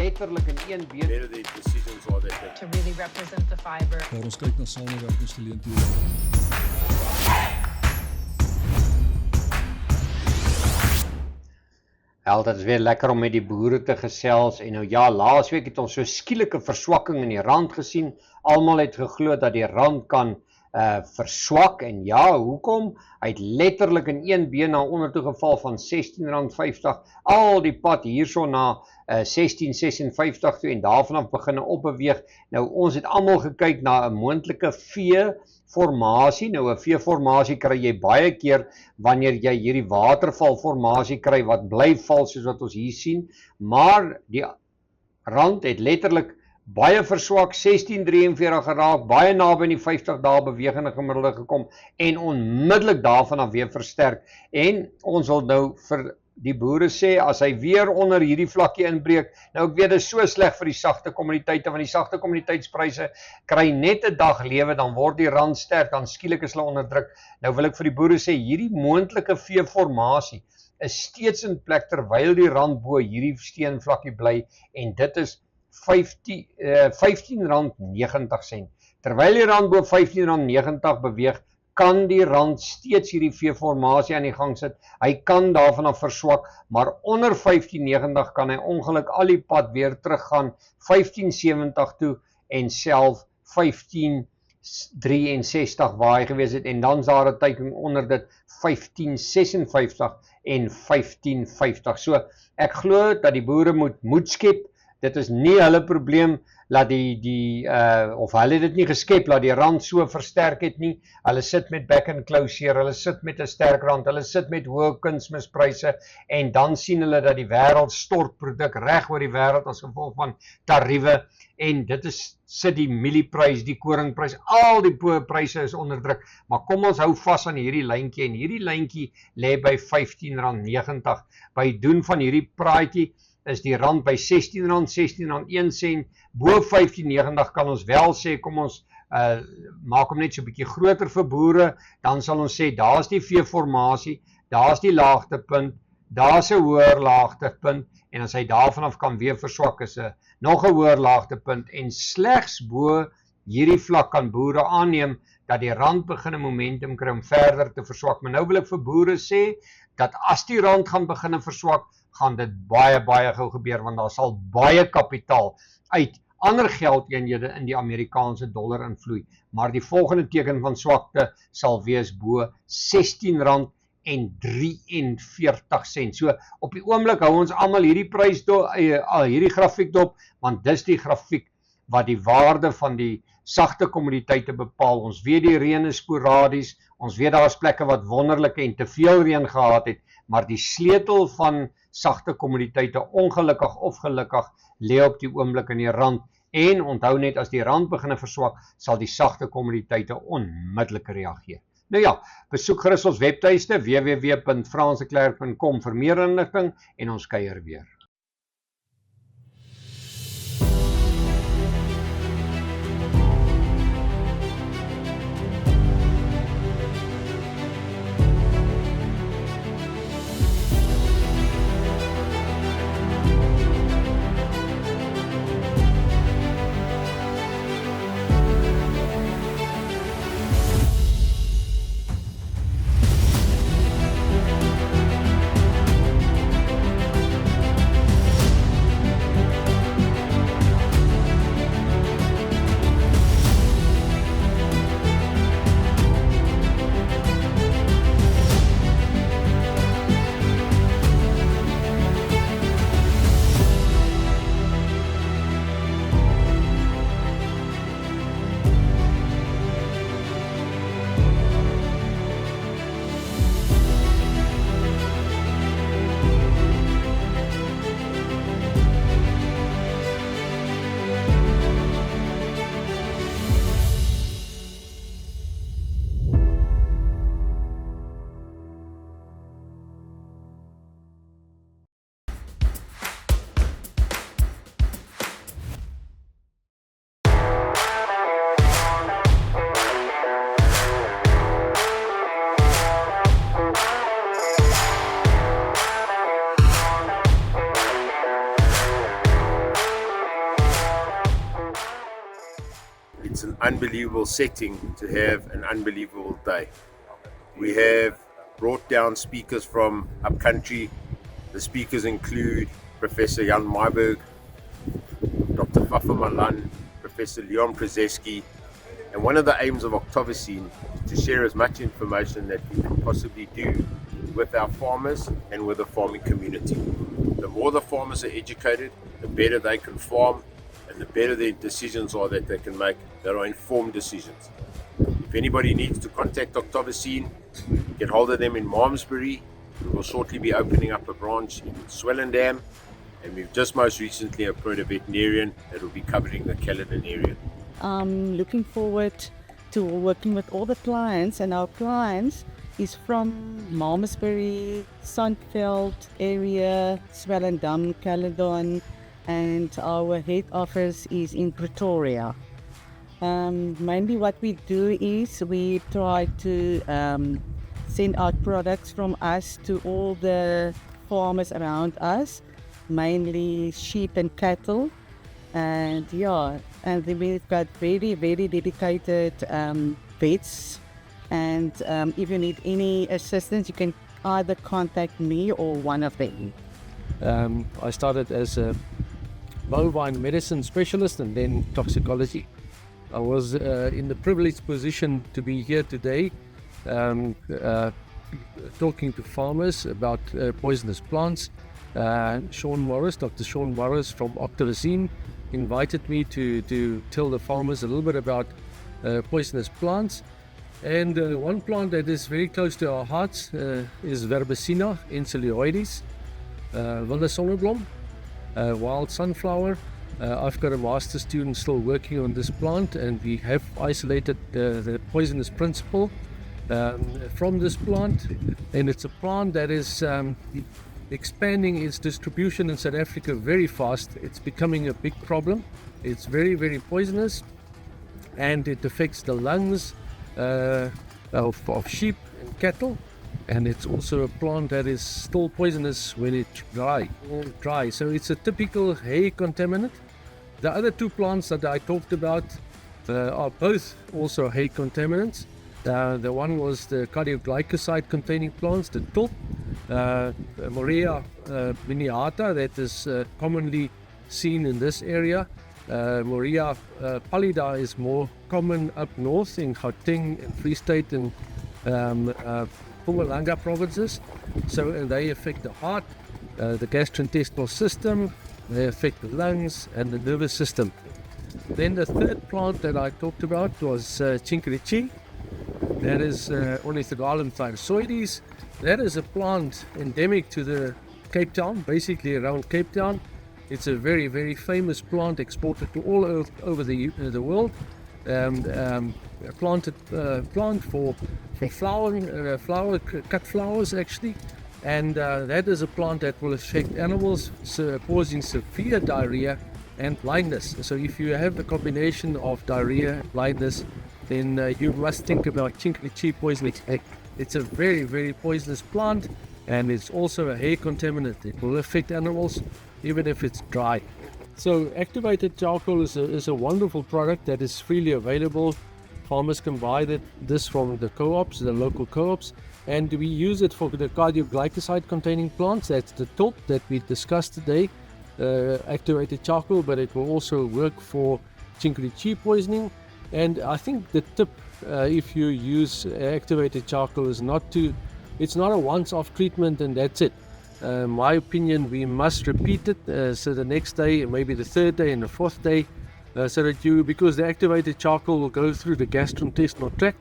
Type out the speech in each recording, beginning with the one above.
letterlik in een been. Where are the decisions are they taking? To really represent the fiber. Waar ons kyk na samewerkingsgeleenthede. Dit is weer lekker om met die boere te gesels en nou ja, laasweek het ons so skielike verswakking in die rand gesien. Almal het geglo dat die rand kan verswak en ja, hoekom? Hy het letterlik in een been na onder toe geval van R16.50, al die pad hierso na R16.56 toe en daarvan af begin opbeweeg. Nou ons het almal gekyk na 'n moontlike V-formasie. Nou 'n V-formasie kry jy baie keer wanneer jy hierdie watervalformasie kry wat bly val soos wat ons hier sien, maar die rand het letterlik baie verswak, 16.43 geraak, baie naby in die 50 dae bewegende gemiddelde gekom en onmiddellik daarvan af weer versterk. En ons wil nou vir die boere sê, as hy weer onder hierdie vlakkie inbreek, nou ek weet dit is so sleg vir die sagte kommoditeite, want die sagte kommoditeitspryse kry net 'n dag lewe, dan word die rand sterk, dan skielik is hulle onder druk. Nou wil ek vir die boere sê, hierdie moontlike V-formasie is steeds in plek terwyl die rand bo hierdie steenvlakkie bly en dit is R15.90. Terwyl die rand bo R15.90 beweeg, kan die rand steeds hierdie V-formasie aan die gang sit. Hy kan daarvan af verswak, maar onder R15.90 kan hy ongeluk al die pad weer teruggaan R15.70 toe en self R15.63 waar hy gewees het en dan is daar 'n teiking onder dit R15.56 en R15.50. So ek glo dat die boere moet moed skep. Dit is nie hulle probleem laat of hulle het dit nie geskep laat die rand so versterk het nie. Hulle sit met back and closure, hulle sit met 'n sterk rand, hulle sit met hoë kunsmispryse en dan sien hulle dat die wêreld stort produk reg oor die wêreld as gevolg van tariewe en dit sit die mielieprys, die koringprys, al die pryse is onder druk. Maar kom ons hou vas aan hierdie lyntjie en hierdie lyntjie lê by R15.90. By doen van hierdie praatjie is die rand by R16, R16.01, bo R15.90 kan ons wel sê, kom ons maak hom net so 'n bietjie groter vir boere, dan sal ons sê, daar is die V-formasie, daar is die laagtepunt, daar is 'n hoër laagtepunt, en as hy daarvan af kan weer verswak, is nog 'n hoër laagtepunt, en slegs bo hierdie vlak kan boere aanneem, dat die rand begin 'n momentum kry om verder te verswak. Maar nou wil ek vir boere sê, dat as die rand gaan begin verswak, gaan dit baie gou gebeur, want daar sal baie kapitaal uit ander geldeenhede in die Amerikaanse dollar invloei, maar die volgende teken van swakte sal wees bo R16.43. So op die oomblik hou ons almal hierdie prys hierdie grafiek dop, want dis die grafiek wat die waarde van die sagte kommoditeite bepaal. Ons weet die reën is sporadies, ons weet daar is plekke wat wonderlike en te veel reën gehad het, maar die sleutel van sagte kommoditeite, ongelukkig of gelukkig, lê op die oomblik in die rand. En onthou net, as die rand begin verswak, sal die sagte kommoditeite onmiddellik reageer. Nou ja, besoek gerus ons webtuiste www.fransdeklerk.com vir meer inligting en ons kuier weer. unbelievable setting to have an unbelievable day. We have brought down speakers from upcountry. The speakers include Professor Jan Meiberg, Dr. Fafa Malan, Professor Leon Przeski, and one of the aims of Octavoscene is to share as much information that we can possibly do with our farmers and with the farming community. The more the farmers are educated, the better they can farm, and the better their decisions are that they can make. That are informed decisions. If anybody needs to contact Octavoscene, get hold of them in Malmesbury. We will shortly be opening up a branch in Swellendam, and we've just most recently appointed a veterinarian that will be covering the Caledon area. I'm looking forward to working with all the clients, and our clients is from Malmesbury, Sandveld area, Swellendam, Caledon, and our head office is in Pretoria. Mainly what we do is we try to send out products from us to all the farmers around us, mainly sheep and cattle. And and then we've got very, very dedicated vets. And if you need any assistance, you can either contact me or one of them. I started as a bovine medicine specialist and then toxicology. I was in the privileged position to be here today talking to farmers about poisonous plants. Sean Morris, Dr. Sean Morris from Octavoscene invited me to tell the farmers a little bit about poisonous plants. And one plant that is very close to our hearts is Verbicina insulioides, Wilde Sonneblom, wild sunflower. I've got a master student still working on this plant, and we have isolated the poisonous principle from this plant. And it's a plant that is expanding its distribution in South Africa very fast. It's becoming a big problem. It's very, very poisonous, and it affects the lungs of sheep and cattle. And it's also a plant that is still poisonous when it's dry. So it's a typical hay contaminant. The other two plants that I talked about are both also hay contaminants. The one was the cardioglycoside containing plants, the tulp, Morea miniata, that is commonly seen in this area. Morea pallida is more common up north in Gauteng and Free State and Mpumalanga provinces. So they affect the heart, the gastrointestinal system, they affect the lungs and the nervous system. Then the third plant that I talked about was Chinquirichi. That is Ornithogalum thyrosoides. That is a plant endemic to the Cape Town, basically around Cape Town. It's a very, very famous plant exported to all over the world. Plant for flowering, cut flowers actually. And that is a plant that will affect animals, causing severe diarrhea and blindness. So if you have a combination of diarrhea and blindness, then you must think about Chinquirichi poisoning. It's a very, very poisonous plant, and it's also a hay contaminant. It will affect animals even if it's dry. So activated charcoal is a wonderful product that is freely available. Farmers can buy this from the co-ops, the local co-ops, and we use it for the cardioglycoside containing plants. That's the tulp that we discussed today, activated charcoal, but it will also work for Chinquirichi poisoning. And I think the tip, if you use activated charcoal, is it's not a once-off treatment and that's it. My opinion, we must repeat it, so the next day, maybe the third day and the fourth day, so that because the activated charcoal will go through the gastrointestinal tract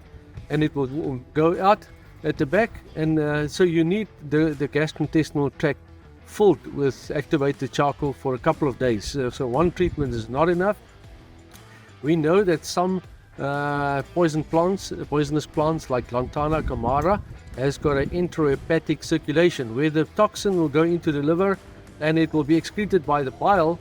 and it will go out at the back, and so you need the gastrointestinal tract filled with activated charcoal for a couple of days. So one treatment is not enough. We know that some poisonous plants like Lantana camara has got an enterohepatic circulation where the toxin will go into the liver and it will be excreted by the bile.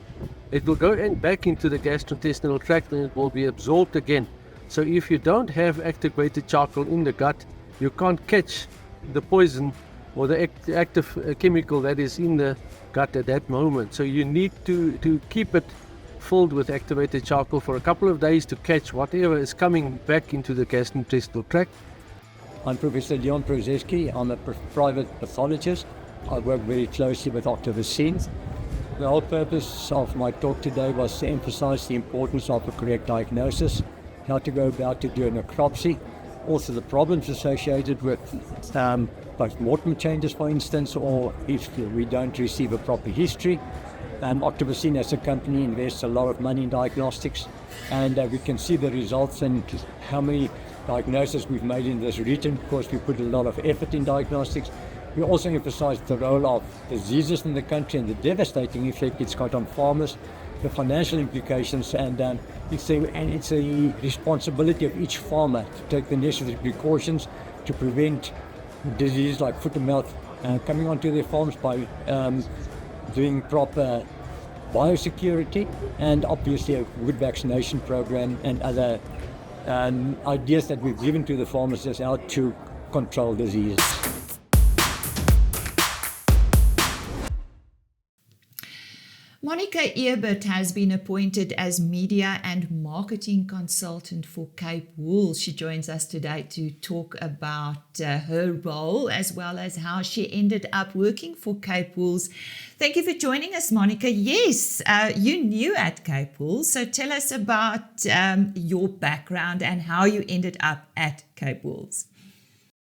It will go back into the gastrointestinal tract and it will be absorbed again. So if you don't have activated charcoal in the gut, you can't catch the poison or the active chemical that is in the gut at that moment. So you need to keep it filled with activated charcoal for a couple of days to catch whatever is coming back into the gastrointestinal tract. I'm Professor Leon Prozeski. I'm a private pathologist. I work very closely with Octavoscene. The whole purpose of my talk today was to emphasize the importance of a correct diagnosis, how to go about to do a necropsy, also the problems associated with post-mortem changes, for instance, or if we don't receive a proper history. Octavoscene as a company invests a lot of money in diagnostics, and we can see the results and how many diagnoses we've made in this region. Of course, we put a lot of effort in diagnostics. We also emphasize the role of diseases in the country and the devastating effect it's got on farmers, the financial implications, and it's a responsibility of each farmer to take the necessary precautions to prevent disease like foot and mouth coming onto their farms by doing proper biosecurity and obviously a good vaccination program and other ideas that we've given to the farmers as how to control disease. Monica Ebert has been appointed as media and marketing consultant for Cape Wool. She joins us today to talk about her role as well as how she ended up working for Cape Wool's. Thank you for joining us, Monica. Yes, you're new at Cape Wool, so tell us about your background and how you ended up at Cape Wool's.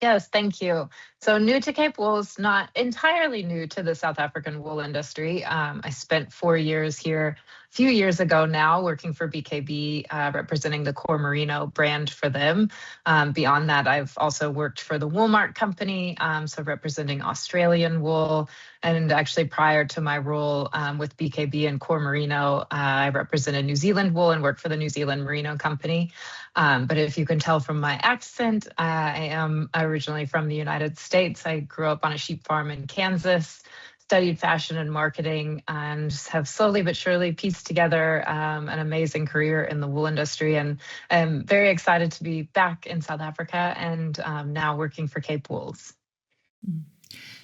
Yes, thank you. So new to Cape Wool is not entirely new to the South African wool industry. I spent 4 years here a few years ago now working for BKB, representing the Core Merino brand for them. Beyond that, I've also worked for the Woolmark company, so representing Australian wool. And actually prior to my role with BKB and Core Merino, I represented New Zealand wool and worked for the New Zealand Merino company. But if you can tell from my accent, I am originally from the United States. I grew up on a sheep farm in Kansas, studied fashion and marketing, and have slowly but surely pieced together an amazing career in the wool industry. And I'm very excited to be back in South Africa and now working for Cape Wool's.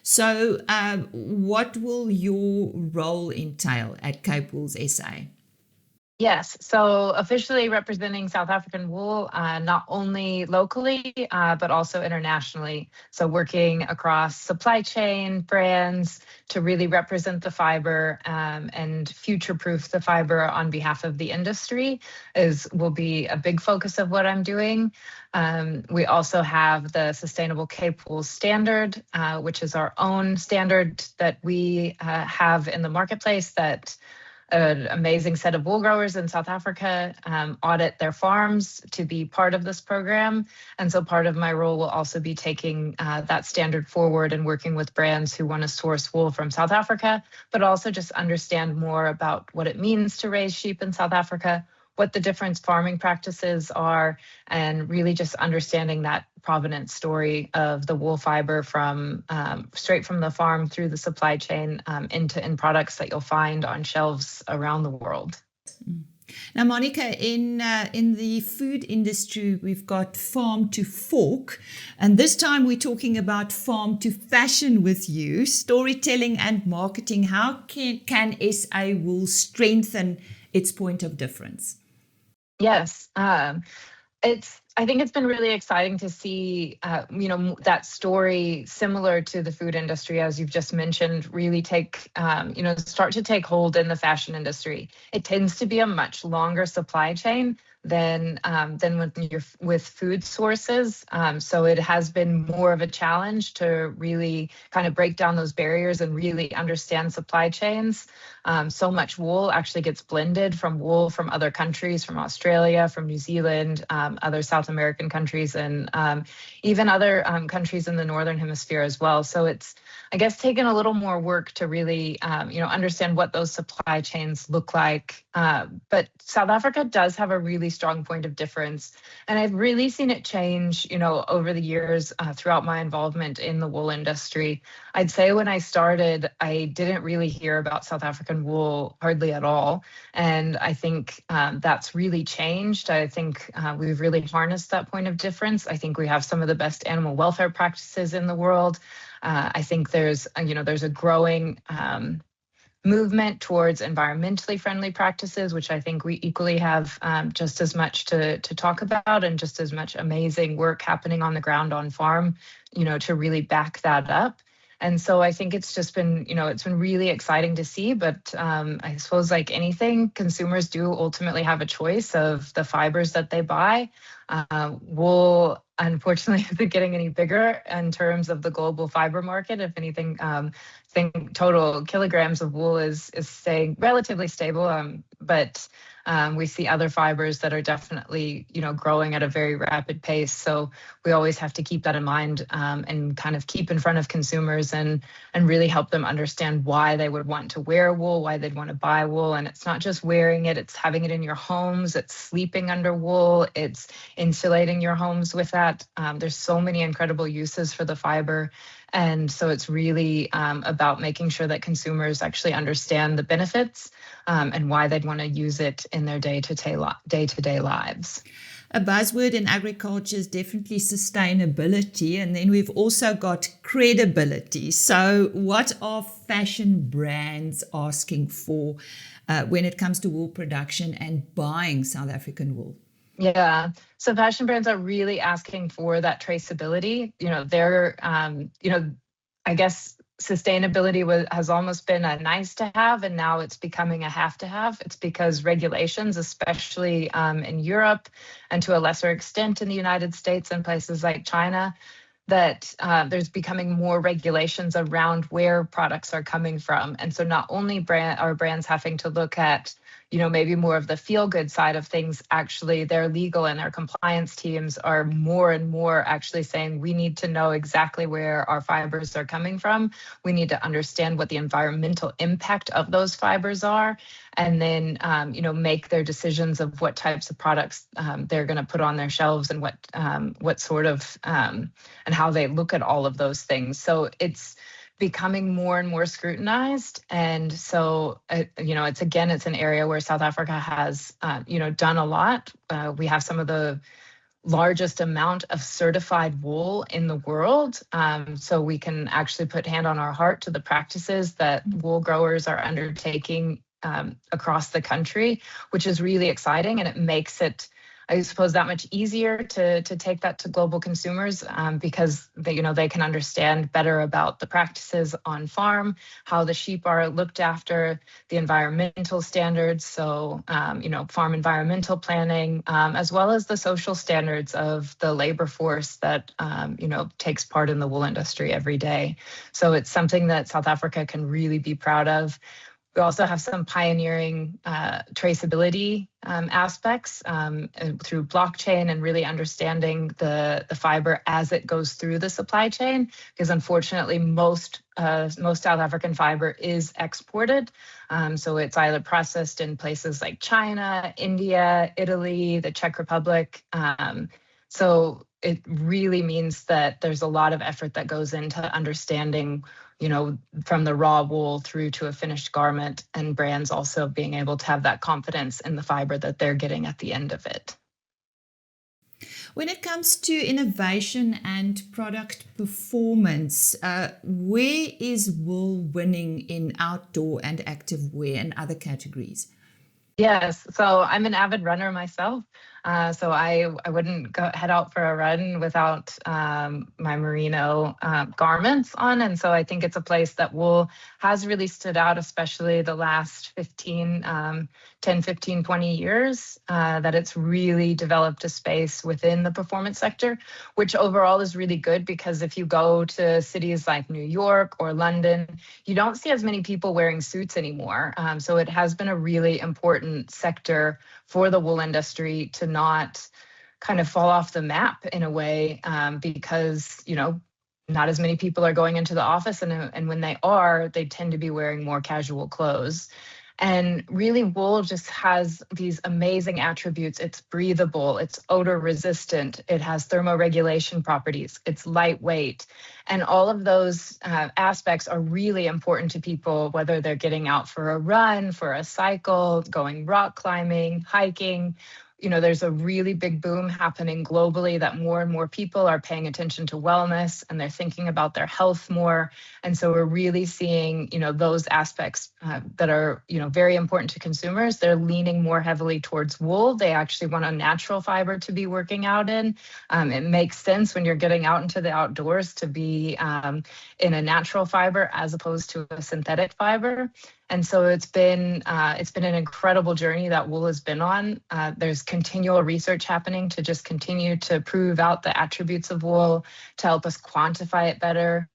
So what will your role entail at Cape Wool's SA? Yes, so officially representing South African wool, not only locally, but also internationally. So working across supply chain brands to really represent the fiber and future-proof the fiber on behalf of the industry will be a big focus of what I'm doing. We also have the Sustainable Cape Wool Standard, which is our own standard that we have in the marketplace that an amazing set of wool growers in South Africa audit their farms to be part of this program. And so part of my role will also be taking that standard forward and working with brands who want to source wool from South Africa, but also just understand more about what it means to raise sheep in South Africa, what the different farming practices are, and really just understanding that provenance story of the wool fiber from straight from the farm through the supply chain into end products that you'll find on shelves around the world. Now, Monica, in the food industry, we've got farm to fork, and this time we're talking about farm to fashion with you, storytelling and marketing. How can SA Wool strengthen its point of difference? Yes, I think it's been really exciting to see, that story similar to the food industry, as you've just mentioned, really start to take hold in the fashion industry. It tends to be a much longer supply chain than when you're with food sources. So it has been more of a challenge to really kind of break down those barriers and really understand supply chains. So much wool actually gets blended from wool from other countries, from Australia, from New Zealand, other South American countries, and even other countries in the Northern Hemisphere as well. So it's, I guess, taken a little more work to really, understand what those supply chains look like. But South Africa does have a really strong point of difference. And I've really seen it change, over the years throughout my involvement in the wool industry. I'd say when I started, I didn't really hear about South African wool hardly at all. And I think that's really changed. I think we've really harnessed that point of difference. I think we have some of the best animal welfare practices in the world. I think there's a growing movement towards environmentally friendly practices, which I think we equally have just as much to talk about, and just as much amazing work happening on the ground on farm, to really back that up. And so I think it's just been, it's been really exciting to see. But I suppose, like anything, consumers do ultimately have a choice of the fibers that they buy. Wool, unfortunately, isn't getting any bigger in terms of the global fiber market. If anything, I think total kilograms of wool is staying relatively stable. But we see other fibers that are definitely, growing at a very rapid pace. So we always have to keep that in mind, and kind of keep in front of consumers and really help them understand why they would want to wear wool, why they'd want to buy wool. And it's not just wearing it, it's having it in your homes, it's sleeping under wool, it's insulating your homes with that. There's so many incredible uses for the fiber. And so it's really about making sure that consumers actually understand the benefits and why they'd want to use it in their day-to-day lives. A buzzword in agriculture is definitely sustainability, and then we've also got credibility. So what are fashion brands asking for when it comes to wool production and buying South African wool? Yeah, so fashion brands are really asking for that traceability. They're, I guess sustainability has almost been a nice to have, and now it's becoming a have to have. It's because regulations, especially in Europe and to a lesser extent in the United States and places like China, that there's becoming more regulations around where products are coming from. And so not only are brands having to look at, maybe more of the feel-good side of things, actually their legal and their compliance teams are more and more actually saying, we need to know exactly where our fibers are coming from. We need to understand what the environmental impact of those fibers are, and then, make their decisions of what types of products they're going to put on their shelves, and what sort of, and how they look at all of those things. So it's becoming more and more scrutinized. And so, it's an area where South Africa has, done a lot. We have some of the largest amount of certified wool in the world. So we can actually put hand on our heart to the practices that wool growers are undertaking across the country, which is really exciting. And it makes it, I suppose, that much easier to take that to global consumers, because they can understand better about the practices on farm, how the sheep are looked after, the environmental standards, so farm environmental planning, as well as the social standards of the labor force that takes part in the wool industry every day. So it's something that South Africa can really be proud of. We also have some pioneering traceability aspects through blockchain, and really understanding the fiber as it goes through the supply chain, because unfortunately most South African fiber is exported. So it's either processed in places like China, India, Italy, the Czech Republic. So it really means that there's a lot of effort that goes into understanding, from the raw wool through to a finished garment, and brands also being able to have that confidence in the fiber that they're getting at the end of it. When it comes to innovation and product performance, where is wool winning in outdoor and active wear and other categories? Yes, so I'm an avid runner myself. So I wouldn't head out for a run without my merino garments on. And so I think it's a place that wool has really stood out, especially the last 10, 15, 20 years, that it's really developed a space within the performance sector, which overall is really good, because if you go to cities like New York or London, you don't see as many people wearing suits anymore. So it has been a really important sector for the wool industry to not kind of fall off the map in a way, because, not as many people are going into the office, and when they are, they tend to be wearing more casual clothes. And really, wool just has these amazing attributes. It's breathable, it's odor resistant, it has thermoregulation properties, it's lightweight. And all of those aspects are really important to people, whether they're getting out for a run, for a cycle, going rock climbing, hiking. there's a really big boom happening globally that more and more people are paying attention to wellness and they're thinking about their health more. And so we're really seeing, those aspects that are, very important to consumers. They're leaning more heavily towards wool. They actually want a natural fiber to be working out in. It makes sense when you're getting out into the outdoors to be in a natural fiber as opposed to a synthetic fiber. And so it's been an incredible journey that wool has been on. There's continual research happening to just continue to prove out the attributes of wool, to help us quantify it better,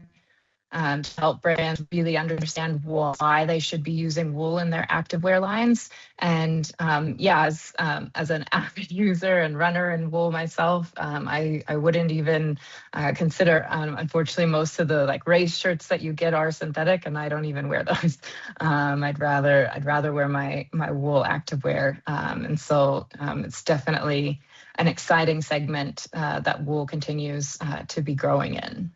to help brands really understand why they should be using wool in their activewear lines. And as an avid user and runner in wool myself, I wouldn't even consider. Unfortunately, most of the race shirts that you get are synthetic, and I don't even wear those. I'd rather wear my wool activewear, and so it's definitely an exciting segment that wool continues to be growing in.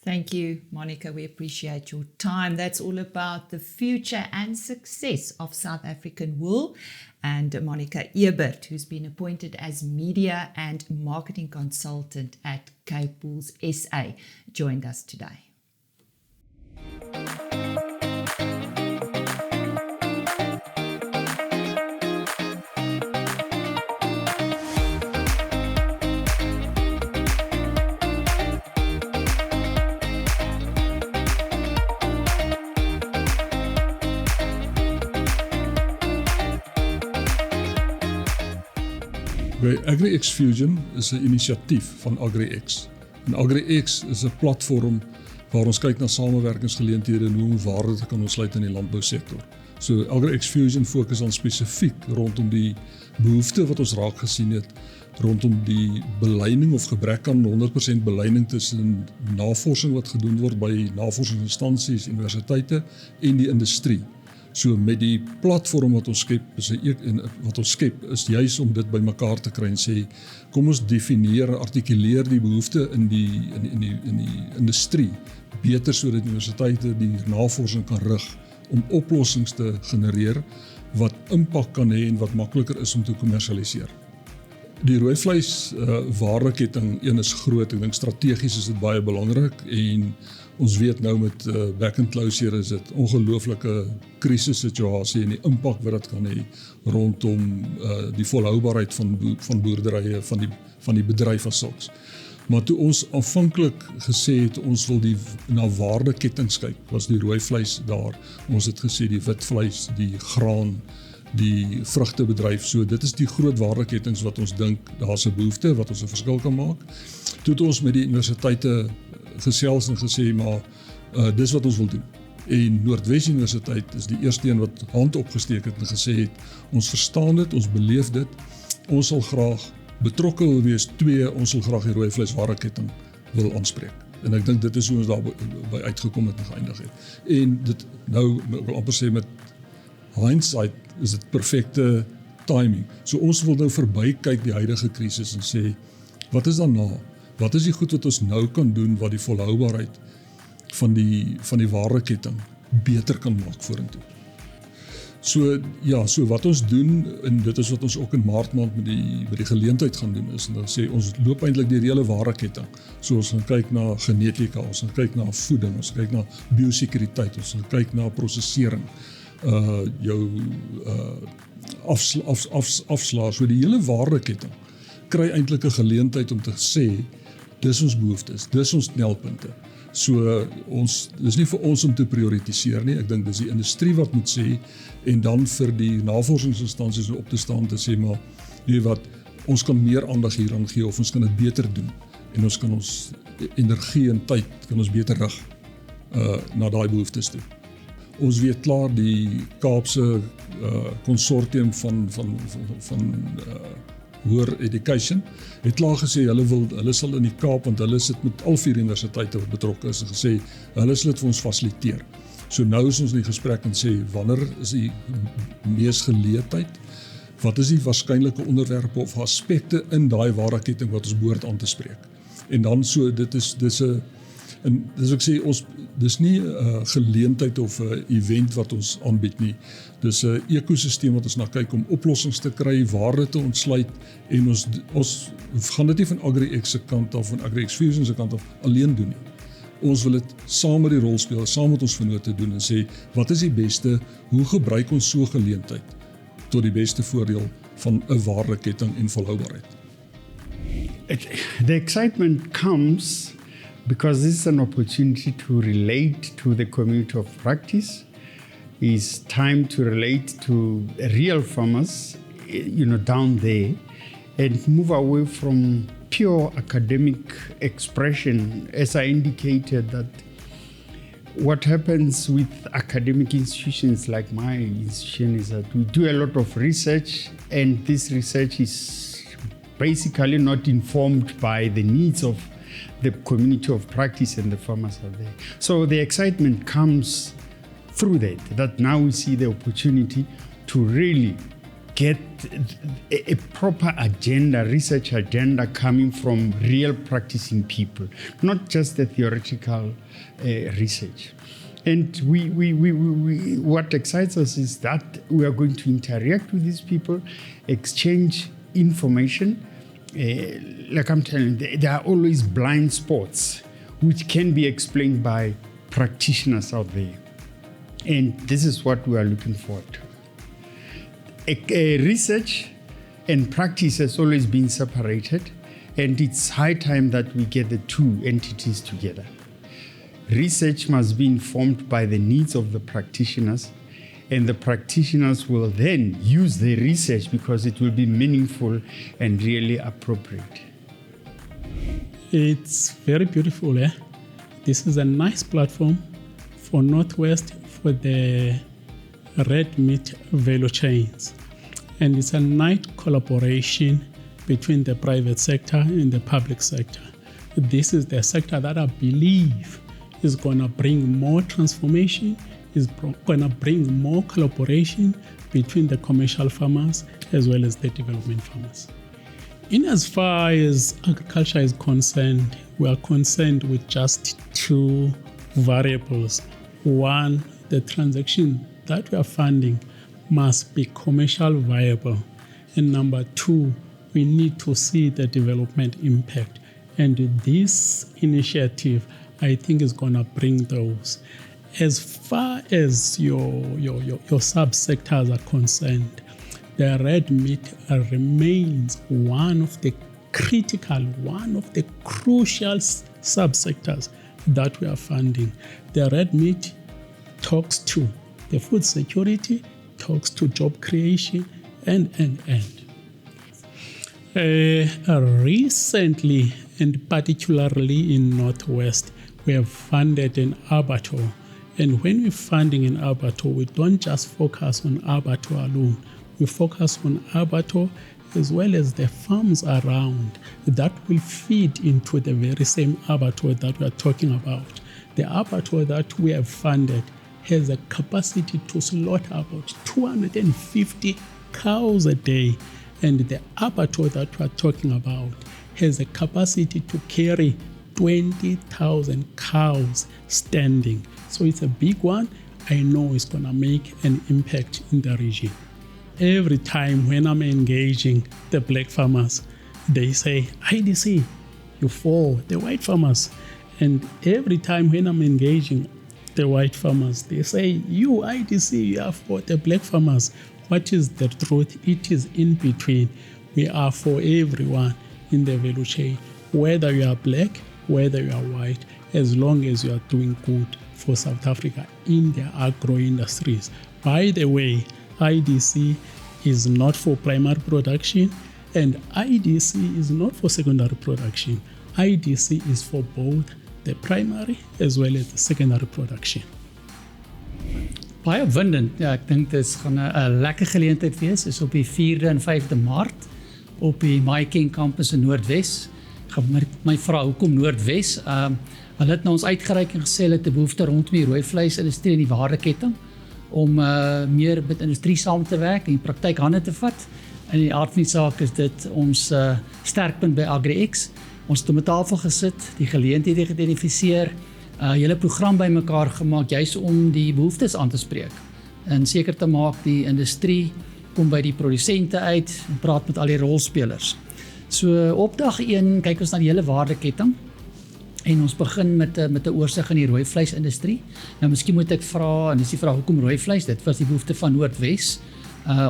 Thank you, Monica. We appreciate your time. That's all about the future and success of South African wool. And Monica Ebert, who's been appointed as media and marketing consultant at Cape Wool's SA, joined us today. Agri-X Fusion is 'n inisiatief van Agri-X. En Agri-X is 'n platform waar ons kyk na samewerkingsgeleenthede en hoe om waarde te kan ontsluit in die landbousektor. So Agri-X Fusion fokus dan spesifiek rondom die behoefte wat ons raak gesien het, rondom die beleining of gebrek aan 100% beleining tussen navorsing wat gedoen word by navorsingsinstansies, universiteite en die industrie. So met die platform wat ons skep is juis om dit bymekaar te kry en sê, kom ons definieer en artikuleer die behoefte in die industrie beter sodat universiteite die navorsing kan rig om oplossings te genereer wat impak kan hê en wat makliker is om te kommersialiseer. Die rooi vleis waardeketting is groot. Ek dink strategies is dit baie belangrik en ons weet nou met back and closure is dit ongelooflike krisissituasie en die impak wat dit kan hê rondom die volhoubaarheid van boerderye, van die bedryf as sulks. Maar toe ons aanvanklik gesê het, ons wil na waardekettings kyk, was die rooi vleis daar. Ons het gesê die wit vleis, die graan, die vrugtebedryf. So dit is die groot waardekettings wat ons dink, daar's 'n behoefte wat ons 'n verskil kan maak. Toe het ons met die universiteite gesels en gesê, maar dis wat ons wil doen. En Noordwes Universiteit is die eerste een wat hand opgesteek het en gesê het, ons verstaan dit, ons beleef dit, ons sal graag betrokke wil wees, ons sal graag die rooi vleis waardeketting wil aanspreek. En ek dink dit is hoe ons daarby uitgekom het en geëindig het. En dit nou, ek wil amper sê met hindsight, is dit perfekte timing. So ons wil nou verby kyk die huidige krisis en sê, wat is daarna? Wat is die goed wat ons nou kan doen wat die volhoubaarheid van die waardeketting beter kan maak vorentoe? So wat ons doen, en dit is wat ons ook in Maart maand met die geleentheid gaan doen, is en dan sê ons loop eintlik die hele waardeketting. So ons gaan kyk na genetika, ons gaan kyk na voeding, ons gaan kyk na biosekuriteit, ons gaan kyk na prosesering, jou afslaer, so die hele waardeketting kry eintlik 'n geleentheid om te sê, dis ons behoeftes, dis ons knelpunte. So dis nie vir ons om te prioritiseer nie, ek dink dis die industrie wat moet sê, en dan vir die navorsingsinstansies op te staan te sê, maar weet wat, ons kan meer aandag hieraan gee, of ons kan dit beter doen, en ons kan ons energie en tyd, kan ons beter rig na daai behoeftes toe. Ons weet klaar die Kaapse consortium van hoër education, het klaar gesê, hulle sal in die Kaap, want hulle sit met al 4 universiteite wat betrokke is, en gesê, hulle sal dit vir ons fasiliteer. So nou is ons in die gesprek en sê, wanneer is die mees geleedheid, wat is die waarskynlike onderwerpe of aspekte in daai waardeketting wat ons behoort aan te spreek. En dan so, dit is En dis ek sê, dis nie 'n geleentheid of 'n event wat ons aanbied nie. Dis 'n ekosisteem wat ons na kyk om oplossings te kry, waarde te ontsluit, en ons gaan dit nie van Agri-X se kant af, van Agri-X Fusion se kant af alleen doen nie. Ons wil dit saam met die rolspelers, saam met ons vennote doen en sê, wat is die beste, hoe gebruik ons so geleentheid tot die beste voordeel van 'n waardeketting en volhoubaarheid? The excitement comes because this is an opportunity to relate to the community of practice. It's time to relate to real farmers, down there, and move away from pure academic expression. As I indicated, that what happens with academic institutions like my institution is that we do a lot of research, and this research is basically not informed by the needs of the community of practice and the farmers out there. So the excitement comes through that now we see the opportunity to really get a proper agenda, research agenda coming from real practicing people, not just the theoretical research. And what excites us is that we are going to interact with these people, exchange information. Like I'm telling you, there are always blind spots which can be explained by practitioners out there. And this is what we are looking forward to. Research and practice has always been separated, and it's high time that we get the two entities together. Research must be informed by the needs of the practitioners, and the practitioners will then use the research because it will be meaningful and really appropriate. It's very beautiful. This is a nice platform for Northwest, for the red meat value chains. And it's a nice collaboration between the private sector and the public sector. This is the sector that I believe is going to bring more transformation, is going to bring more collaboration between the commercial farmers as well as the development farmers. In as far as agriculture is concerned, we are concerned with just two variables. One, the transaction that we are funding must be commercial viable. And number two, we need to see the development impact. And this initiative, I think, is going to bring those. As far as your subsectors are concerned, the red meat remains one of the critical, one of the crucial subsectors that we are funding. The red meat talks to the food security, talks to job creation, and. Recently, and particularly in Northwest, we have funded an abattoir. And when we're funding an abattoir, we don't just focus on abattoir alone. We focus on abattoir as well as the farms around that will feed into the very same abattoir that we are talking about. The abattoir that we have funded has a capacity to slaughter about 250 cows a day. And the abattoir that we are talking about has a capacity to carry 20,000 cows standing. So it's a big one. I know it's going to make an impact in the region. Every time when I'm engaging the black farmers, they say, IDC, you for the white farmers. And every time when I'm engaging the white farmers, they say, you IDC, you are for the black farmers. What is the truth? It is in between. We are for everyone in the value chain, whether you are black, whether you are white, as long as you are doing good for South Africa in the agro industries. By the way, IDC is not for primary production, and IDC is not for secondary production. IDC is for both the primary as well as the secondary production. Baie opwindend. Ja, ek dink dit gaan 'n lekker geleentheid wees. Is op die 4de en 5de Maart op die Maiken kampus in Noordwes. Ek gaan my vra hoekom Noordwes. Hulle het na ons uitgereik en gesê hulle het 'n behoefte rondom die rooi vleisindustrie en die waardeketting om meer met industrie saam te werk en die praktyk hande te vat. In die aard van die saak is dit ons sterkpunt by Agri-X Ons het om 'n tafel gesit, die geleenthede geïdentifiseer, hele program bymekaar gemaak juis om die behoeftes aan te spreek en seker te maak die industrie kom by die produsente uit en praat met al die rolspelers. So op dag 1 kyk ons na die hele waardeketting en ons begin met 'n oorsig in die rooi vleisindustrie. Nou miskien moet ek vra, en dis die vraag, hoekom rooi vleis? Dit was die behoefte van Noordwes.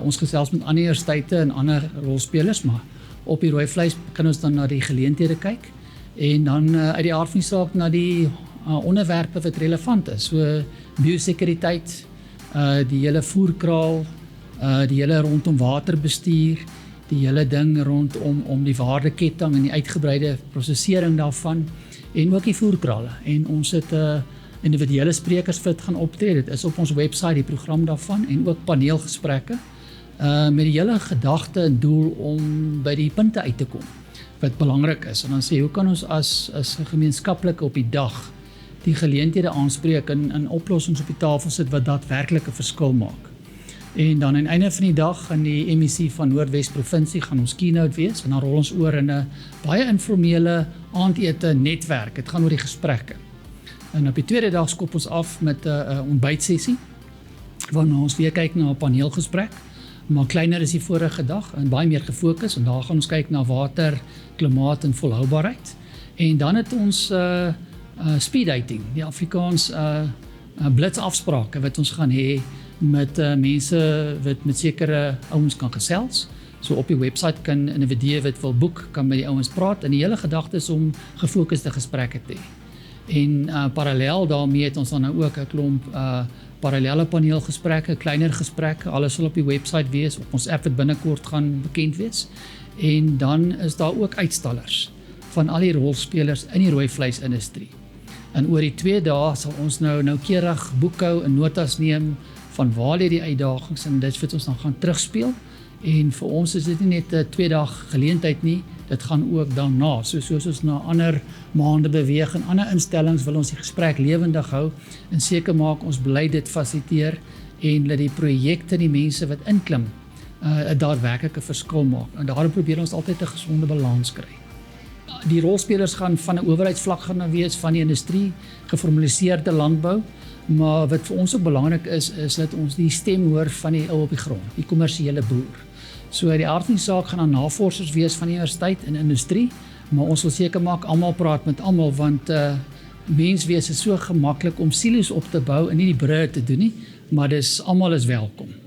Ons gesels met ander universiteite en ander rolspelers, maar op die rooi vleis kan ons dan na die geleenthede kyk en dan uit die aard van die saak na die onderwerpe wat relevant is. So biosekuriteit, die hele voerkraal, die hele rondom waterbestuur, die hele ding rondom die waardeketting en die uitgebreide prosesering daarvan en ook die voerkrale. En ons het individuele sprekers vir dit gaan optree. Dit is op ons website die program daarvan en ook paneelgesprekke met die hele gedagte en doel om by die punte uit te kom wat belangrik is. En dan sê, hoe kan ons as 'n gemeenskaplike op die dag die geleenthede aanspreek en oplossings op die tafel sit wat daadwerklik 'n verskil maak. En dan aan die einde van die dag in die MEC van Noordwes provinsie gaan ons keynote wees en dan rol ons oor in 'n baie informele aandete netwerk. Dit gaan oor die gesprekke. En op die tweede dag skop ons af met 'n ontbytsessie waarna ons weer kyk na 'n paneelgesprek, maar kleiner is die vorige dag en baie meer gefokus en daar gaan ons kyk na water, klimaat en volhoubaarheid. En dan het ons speed dating, die Afrikaans blitsafsprake wat ons gaan hê met mense wat met sekere ouens kan gesels. So op die website kan individue wat wil boek, kan met die ouens praat en die hele gedagte is om gefokuste gesprekke te hê. En parallel daarmee het ons dan nou ook 'n klomp parallelle paneelgesprekke, kleiner gesprekke, alles sal op die website wees, op ons app wat binnekort gaan bekend wees. En dan is daar ook uitstallers van al die rolspelers in die rooi vleisindustrie. En oor die 2 dae sal ons noukeurig boekhou en notas neem van waar lê die uitdagings en dit wat ons dan gaan terugspeel. En vir ons is dit nie net 'n 2 dag geleentheid nie, dit gaan ook daarna. Soos ons na ander maande beweeg en ander instellings wil ons die gesprek lewendig hou en seker maak ons bly dit fasiliteer en dat die projekte, die mense wat inklim, 'n daadwerklike verskil maak. En daarom probeer ons altyd 'n gesonde balans kry. Die rolspelers gaan van 'n owerheidsvlak gaan wees, van die industrie, geformaliseerde landbou, maar wat vir ons ook belangrik is dat ons die stem hoor van die ou op die grond, die kommersiële boer. So uit die aard van die saak gaan daar navorsers wees van die universiteit en industrie, maar ons wil seker maak almal praat met almal want menswees is so gemaklik om silo's op te bou en nie die brûe te doen nie, maar almal is welkom.